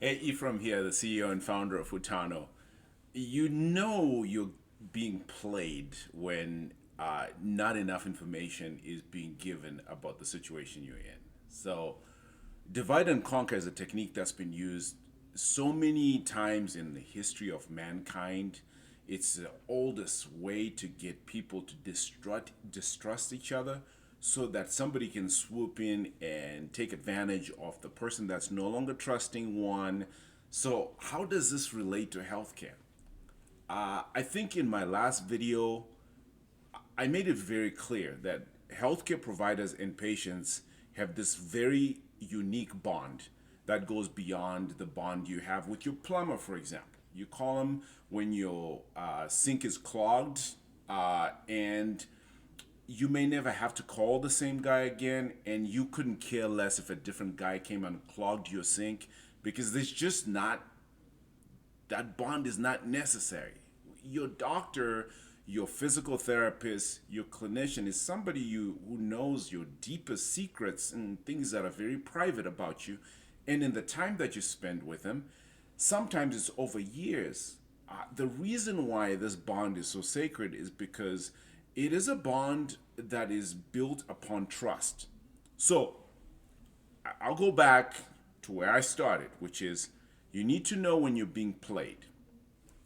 Hey, Ephraim here, the CEO and founder of Hutano. You know you're being played when not enough information is being given about the situation you're in. So, divide and conquer is a technique that's been used so many times in the history of mankind. It's the oldest way to get people to distrust each other so that somebody can swoop in and take advantage of the person that's no longer trusting one. So, how does this relate to healthcare? I think in my last video, I made it very clear that healthcare providers and patients have this very unique bond that goes beyond the bond you have with your plumber, for example. You call him when your sink is clogged, and you may never have to call the same guy again, and you couldn't care less if a different guy came and clogged your sink because there's just not that bond is not necessary. Your doctor, your physical therapist, your clinician is somebody who knows your deepest secrets and things that are very private about you. And in the time that you spend with them, sometimes it's over years. The reason why this bond is so sacred is because it is a bond that is built upon trust. So I'll go back to where I started, which is you need to know when you're being played.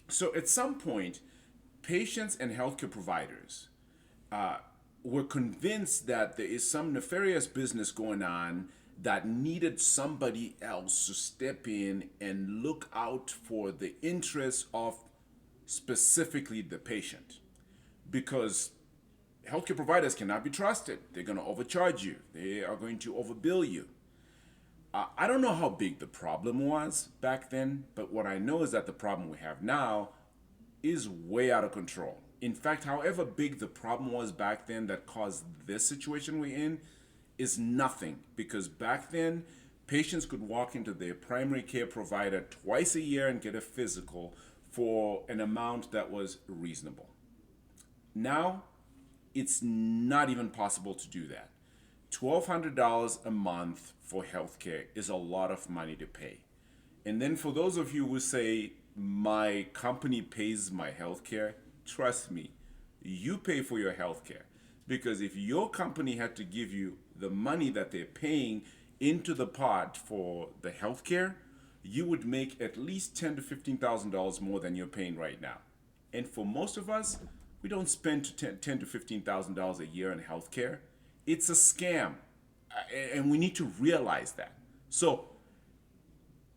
So at some point, patients and healthcare providers were convinced that there is some nefarious business going on that needed somebody else to step in and look out for the interests of specifically the patient. Because healthcare providers cannot be trusted. They're going to overcharge you, they are going to overbill you. I don't know how big the problem was back then, but what I know is that the problem we have now is way out of control. In fact, however big the problem was back then that caused this situation we're in is nothing because back then patients could walk into their primary care provider twice a year and get a physical for an amount that was reasonable. Now, it's not even possible to do that. $1,200 a month for healthcare is a lot of money to pay. And then for those of you who say, my company pays my healthcare, trust me, you pay for your healthcare. Because if your company had to give you the money that they're paying into the pot for the healthcare, you would make at least $10,000 to $15,000 more than you're paying right now. And for most of us, we don't spend $10,000 to $15,000 a year in healthcare. It's a scam, and we need to realize that. So,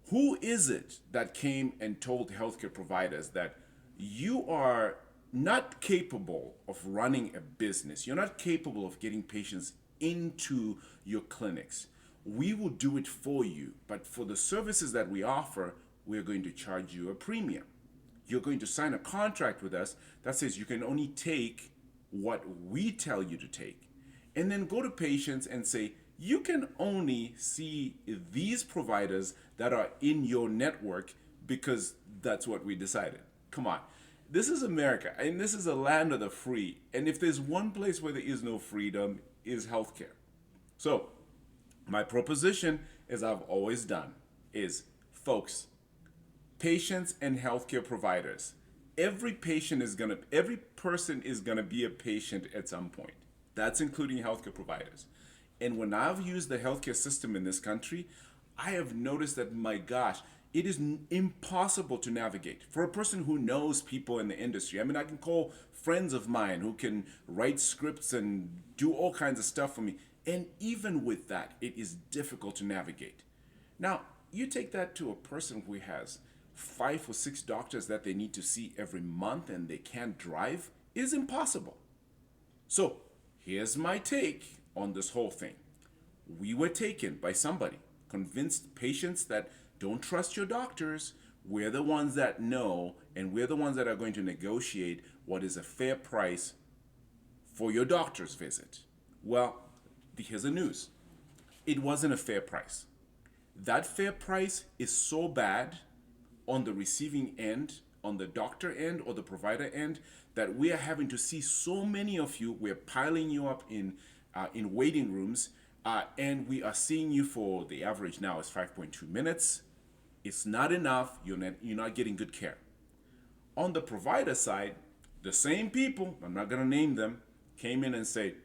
who is it that came and told healthcare providers that you are not capable of running a business? You're not capable of getting patients into your clinics. We will do it for you, but for the services that we offer, we're going to charge you a premium. You're going to sign a contract with us that says you can only take what we tell you to take. And then go to patients and say, you can only see these providers that are in your network because that's what we decided. Come on. This is America, and this is a land of the free. And if there's one place where there is no freedom, is healthcare. So, my proposition, as I've always done, is folks, patients and healthcare providers. Every person is gonna be a patient at some point. That's including healthcare providers. And when I've used the healthcare system in this country, I have noticed that, my gosh, it is impossible to navigate for a person who knows people in the industry. I mean, I can call friends of mine who can write scripts and do all kinds of stuff for me. And even with that, it is difficult to navigate. Now, you take that to a person who has 5 or 6 doctors that they need to see every month and they can't drive, it is impossible. So, here's my take on this whole thing. We were taken by somebody, convinced patients that don't trust your doctors. We're the ones that know, and we're the ones that are going to negotiate what is a fair price for your doctor's visit. Well, here's the news. It wasn't a fair price. That fair price is so bad on the receiving end, on the doctor end or the provider end, that we are having to see so many of you. We're piling you up in waiting rooms, and we are seeing you for the average now is 5.2 minutes. It's not enough. You're not getting good care. On the provider side, the same people, I'm not going to name them, came in and said,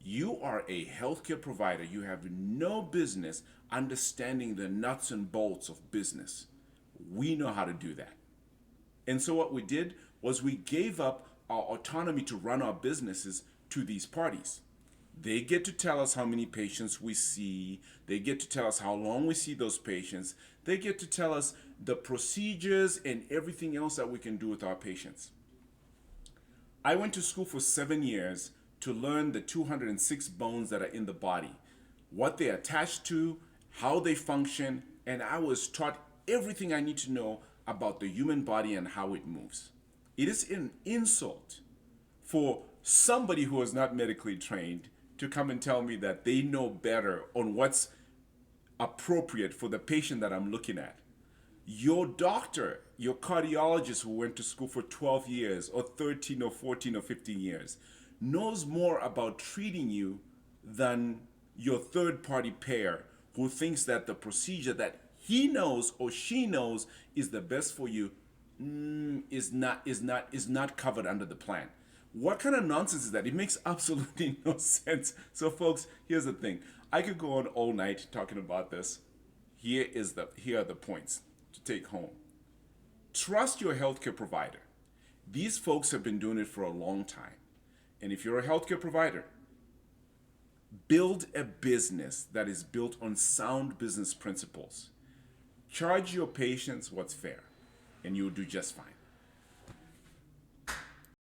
you are a healthcare provider. You have no business understanding the nuts and bolts of business. We know how to do that. And so what we did was we gave up our autonomy to run our businesses to these parties. They get to tell us how many patients we see. They get to tell us how long we see those patients. They get to tell us the procedures and everything else that we can do with our patients. I went to school for 7 years to learn the 206 bones that are in the body, what they're attached to, how they function, and I was taught everything I need to know about the human body and how it moves. It is an insult for somebody who is not medically trained to come and tell me that they know better on what's appropriate for the patient that I'm looking at. Your doctor, your cardiologist who went to school for 12 years or 13 or 14 or 15 years knows more about treating you than your third party payer who thinks that the procedure that he knows or she knows is the best for you is not covered under the plan. What kind of nonsense is that? It makes absolutely no sense. So folks, here's the thing. I could go on all night talking about this. Here are the points to take home. Trust your healthcare provider. These folks have been doing it for a long time. And if you're a healthcare provider, build a business that is built on sound business principles. Charge your patients what's fair, and you'll do just fine.